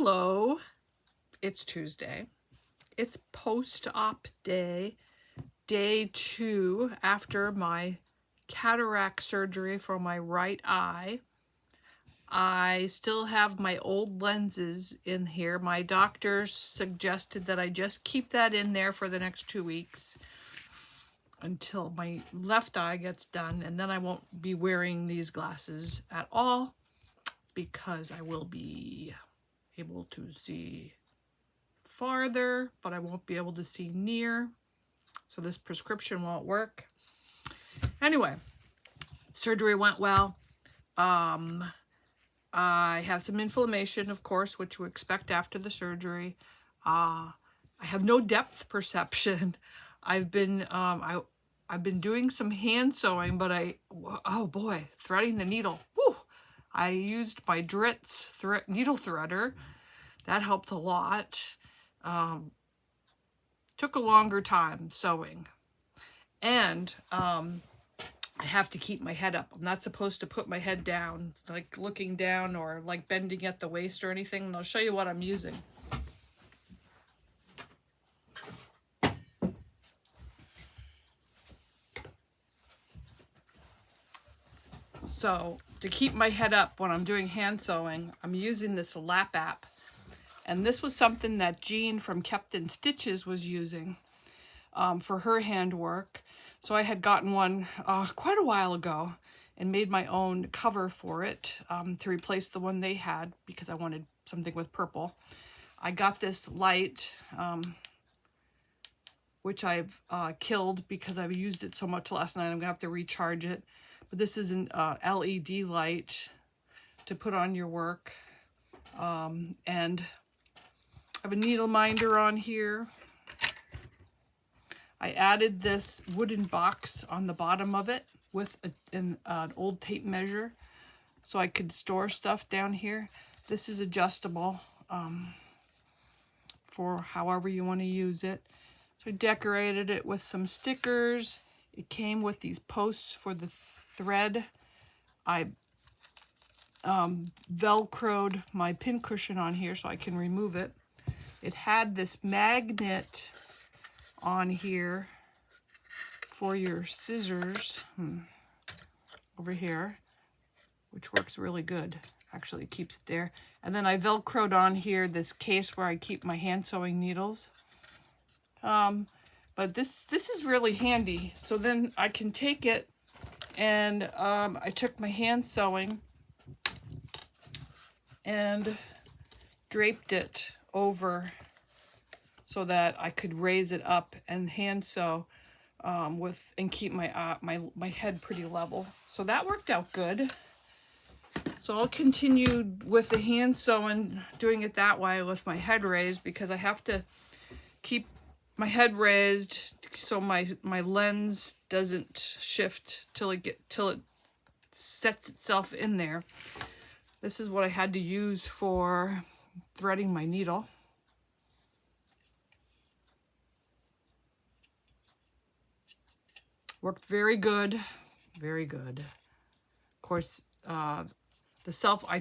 Hello, it's Tuesday. It's post-op day, day 2 after my cataract surgery for my right eye. I still have my old lenses in here. My doctors suggested that I just keep that in there for the next 2 weeks until my left eye gets done, and then I won't be wearing these glasses at all because I will be able to see farther, but I won't be able to see near, so this prescription won't work. Anyway, surgery went well. I have some inflammation, of course, which you expect after the surgery. I have no depth perception. I've been doing some hand sewing, but oh boy, threading the needle. Woo! I used my Dritz needle threader. That helped a lot. Took a longer time sewing. And I have to keep my head up. I'm not supposed to put my head down, like looking down or like bending at the waist or anything. And I'll show you what I'm using. So to keep my head up when I'm doing hand sewing, I'm using this LapApp. And this was something that Jean from Kept in Stitches was using for her handwork. So I had gotten one quite a while ago and made my own cover for it to replace the one they had because I wanted something with purple. I got this light, which I've killed because I've used it so much last night. I'm gonna have to recharge it. But this is an LED light to put on your work. And I have a needle minder on here. I added this wooden box on the bottom of it with an old tape measure so I could store stuff down here. This is adjustable for however you want to use it. So I decorated it with some stickers. It came with these posts for the thread. I velcroed my pin cushion on here so I can remove it. It had this magnet on here for your scissors over here, which works really good. Actually, it keeps it there. And then I velcroed on here this case where I keep my hand sewing needles. But this is really handy. So then I can take it and I took my hand sewing and draped it over so that I could raise it up and hand sew and keep my head pretty level. So that worked out good. So I'll continue with the hand sewing, doing it that way with my head raised because I have to keep my head raised so my lens doesn't shift till it sets itself in there. This is what I had to use for threading my needle. Worked very good, very good. Of course, I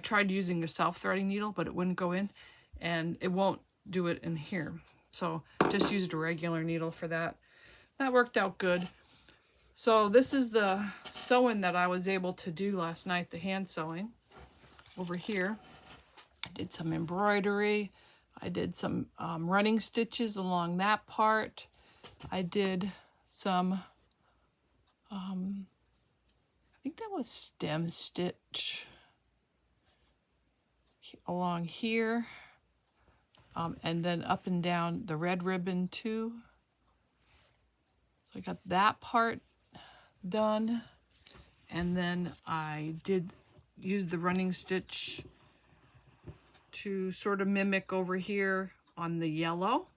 tried using a self-threading needle, but it wouldn't go in, and it won't do it in here. So just used a regular needle for that. That worked out good. So this is the sewing that I was able to do last night, the hand sewing. Over here, I did some embroidery. I did some running stitches along that part. I did some, I think that was stem stitch along here. And then up and down the red ribbon too. So I got that part done. And then I did use the running stitch to sort of mimic over here on the yellow.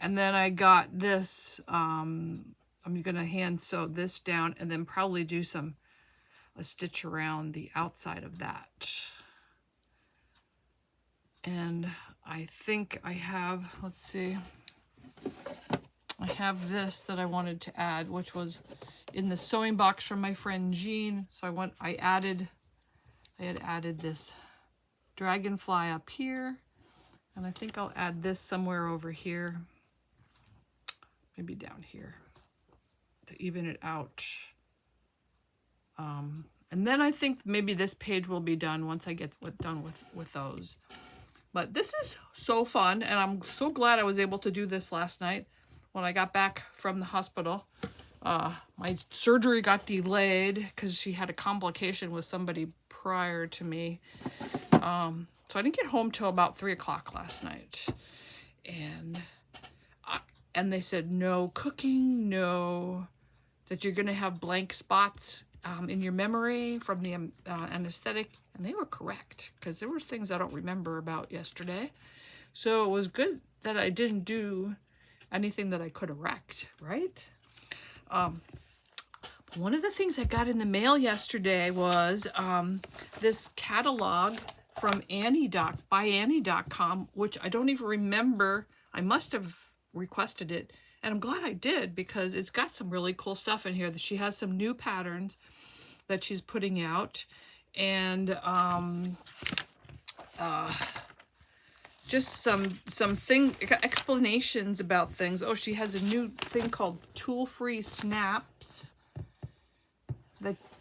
And then I got this, I'm gonna hand sew this down and then probably do a stitch around the outside of that. And I think I have, let's see, I have this that I wanted to add, which was in the sewing box from my friend Jean. So I had added this dragonfly up here, And I think I'll add this somewhere over here. Maybe down here to even it out. And then I think maybe this page will be done once I get done with those. But this is so fun, and I'm so glad I was able to do this last night when I got back from the hospital. My surgery got delayed because she had a complication with somebody prior to me. So I didn't get home till about 3 o'clock last night. And they said no cooking, no, that you're going to have blank spots in your memory from the anesthetic. And they were correct, because there was things I don't remember about yesterday. So it was good that I didn't do anything that I could have wrecked, right? One of the things I got in the mail yesterday was this catalog from ByAnnie.com, which I don't even remember. I must have requested it, and I'm glad I did, because it's got some really cool stuff in here. That she has some new patterns that she's putting out, and just some explanations about things. Oh, she has a new thing called tool-free snaps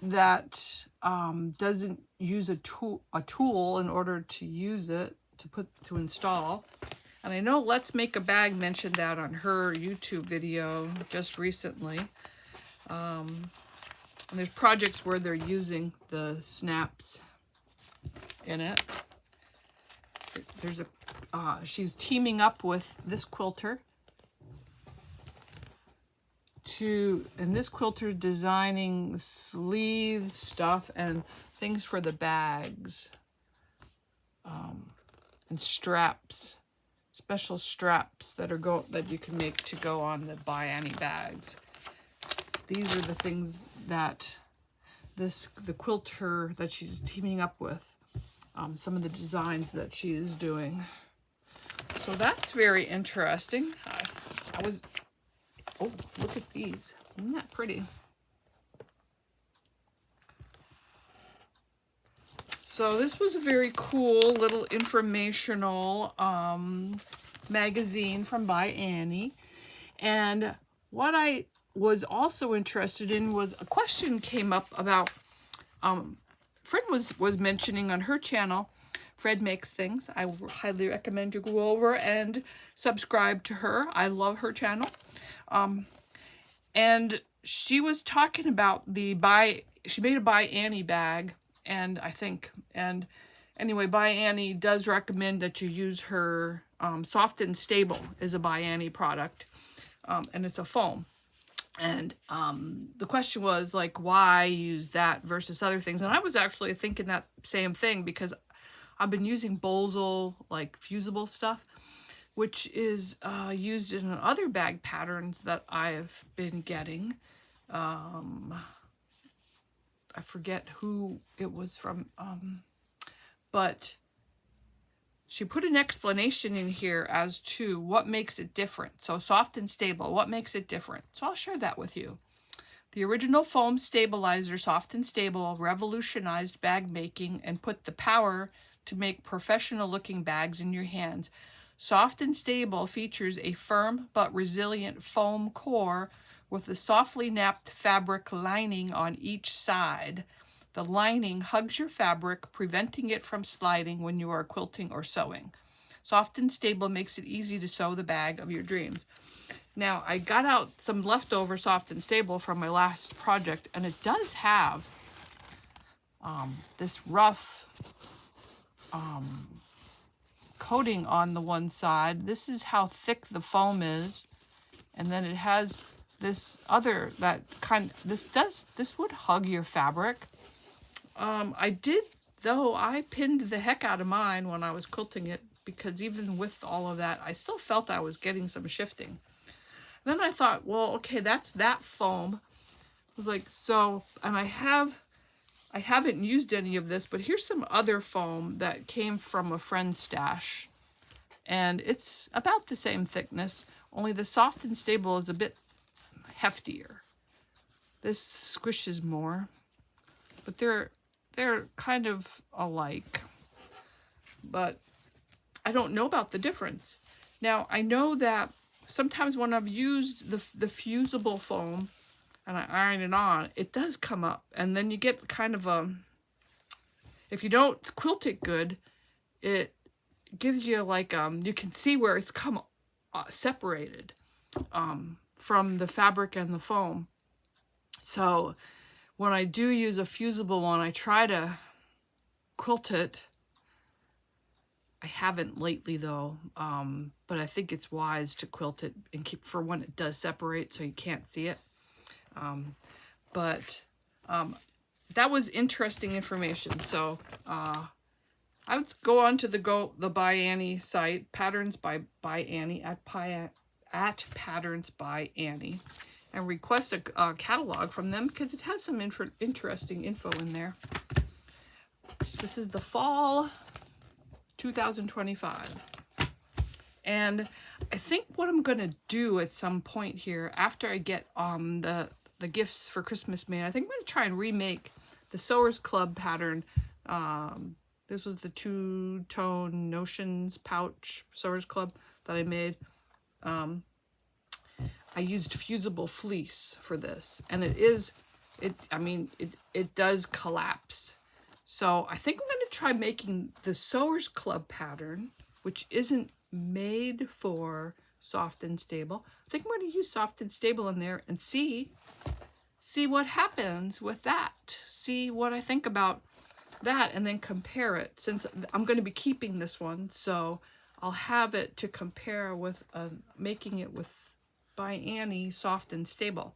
that doesn't use a tool in order to use it, to install. And I know Let's Make a Bag mentioned that on her YouTube video just recently. And there's projects where they're using the snaps in it. There's she's teaming up with this quilter and this quilter designing sleeves stuff and things for the bags, and straps, special straps that you can make to go on the ByAnnie bags. These are the things that the quilter that she's teaming up with, some of the designs that she is doing. So that's very interesting. Oh, look at these. Isn't that pretty? So this was a very cool little informational magazine from ByAnnie. And what I was also interested in was a question came up about, Fred was mentioning on her channel, Fred Makes Things. I highly recommend you go over and subscribe to her. I love her channel. And she was talking about she made a ByAnnie bag, and anyway, ByAnnie does recommend that you use her Soft and Stable is a ByAnnie product, and it's a foam. And the question was, like, why use that versus other things? And I was actually thinking that same thing, because I've been using Bolzel, like, fusible stuff, which is used in other bag patterns that I've been getting. I forget who it was from, but she put an explanation in here as to what makes it different. So Soft and Stable, what makes it different? So I'll share that with you. The original foam stabilizer, Soft and Stable, revolutionized bag making and put the power to make professional looking bags in your hands. Soft and Stable features a firm but resilient foam core with a softly napped fabric lining on each side. The lining hugs your fabric, preventing it from sliding when you are quilting or sewing. Soft and Stable makes it easy to sew the bag of your dreams. Now, I got out some leftover Soft and Stable from my last project, and it does have this rough coating on the one side. This is how thick the foam is, and then it has this other this would hug your fabric. I pinned the heck out of mine when I was quilting it, because even with all of that, I still felt I was getting some shifting. Then I thought, well, okay, that's that foam. I was like, so, and I haven't used any of this, but here's some other foam that came from a friend's stash. And it's about the same thickness, only the Soft and Stable is a bit heftier. This squishes more, but they're kind of alike. But I don't know about the difference. Now, I know that sometimes when I've used the fusible foam and I iron it on, it does come up. And then you get kind of a, if you don't quilt it good, it gives you like, you can see where it's come separated from the fabric and the foam. So when I do use a fusible one, I try to quilt it. I haven't lately though, but I think it's wise to quilt it and keep for when it does separate so you can't see it. But that was interesting information. So I would go on to the ByAnnie site, Patterns by ByAnnie at Patterns by Annie, and request a catalog from them because it has some interesting info in there. This is the fall 2025. And I think what I'm going to do at some point here, after I get the gifts for Christmas made, I think I'm going to try and remake the Sewers Club pattern. This was the two-tone Notions pouch Sewers Club that I made. I used fusible fleece for this, and it does collapse. So I think I'm going to try making the Sewers Club pattern, which isn't made for soft and stable. I think I'm going to use soft and stable in there and see what happens with that. See what I think about that and then compare it, since I'm going to be keeping this one. So I'll have it to compare with making it with ByAnnie soft and stable.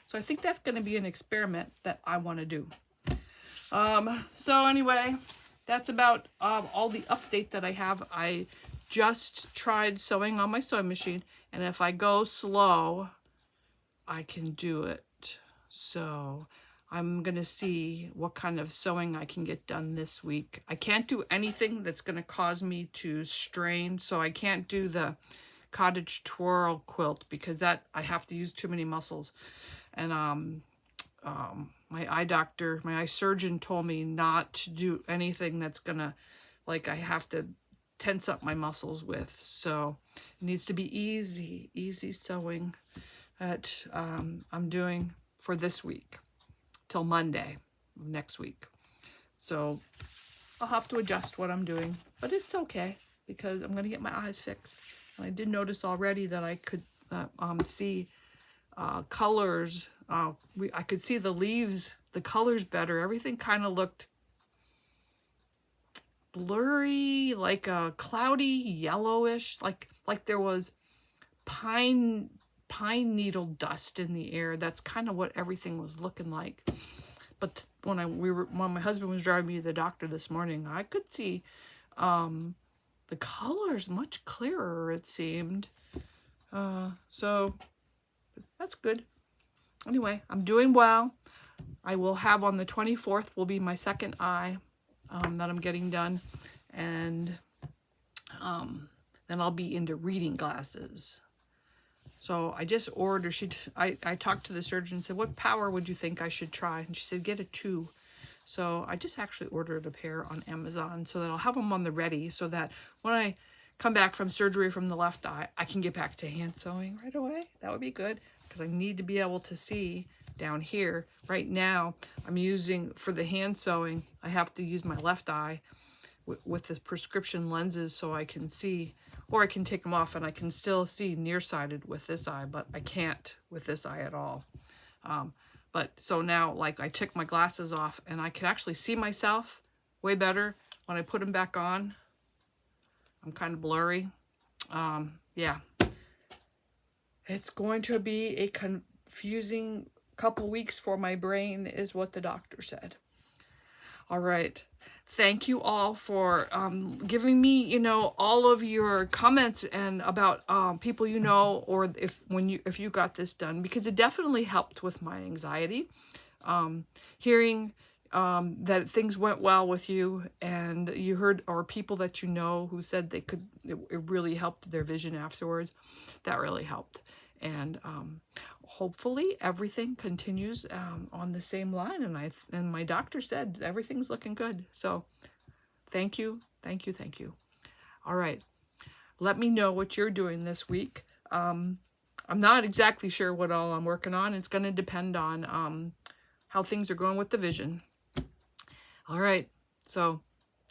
So I think that's going to be an experiment that I want to do. So anyway, that's about all the update that I have. I just tried sewing on my sewing machine, and if I go slow, I can do it. So I'm going to see what kind of sewing I can get done this week. I can't do anything that's going to cause me to strain, so I can't do the cottage twirl quilt because that I have to use too many muscles. And my eye surgeon told me not to do anything that's gonna, like, I have to tense up my muscles with. So it needs to be easy sewing that I'm doing for this week till Monday of next week. So I'll have to adjust what I'm doing, but it's okay because I'm gonna get my eyes fixed. And I did notice already that I could see colors. I could see the leaves, the colors better. Everything kind of looked blurry, like a cloudy yellowish, like there was pine needle dust in the air. That's kind of what everything was looking like. But when my husband was driving me to the doctor this morning, I could see the colors much clearer, it seemed. So that's good. Anyway, I'm doing well. I will have on the 24th will be my second eye that I'm getting done. And then I'll be into reading glasses. So I just ordered, I talked to the surgeon and said, what power would you think I should try? And she said, get a 2. So I just actually ordered a pair on Amazon so that I'll have them on the ready so that when I come back from surgery from the left eye, I can get back to hand sewing right away. That would be good because I need to be able to see down here. Right now, I'm using, for the hand sewing, I have to use my left eye with the prescription lenses so I can see, or I can take them off and I can still see nearsighted with this eye, but I can't with this eye at all. But so now, like, I took my glasses off and I can actually see myself way better when I put them back on. I'm kind of blurry. Yeah. It's going to be a confusing couple weeks for my brain is what the doctor said. All right. Thank you all for giving me, you know, all of your comments and about people you know, or if you got this done, because it definitely helped with my anxiety. Hearing that things went well with you, and you heard, or people that you know who said they could, it really helped their vision afterwards. That really helped. And hopefully everything continues on the same line. And my doctor said everything's looking good. So thank you, thank you, thank you. All right. Let me know what you're doing this week. I'm not exactly sure what all I'm working on. It's going to depend on how things are going with the vision. All right. So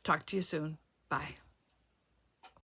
talk to you soon. Bye.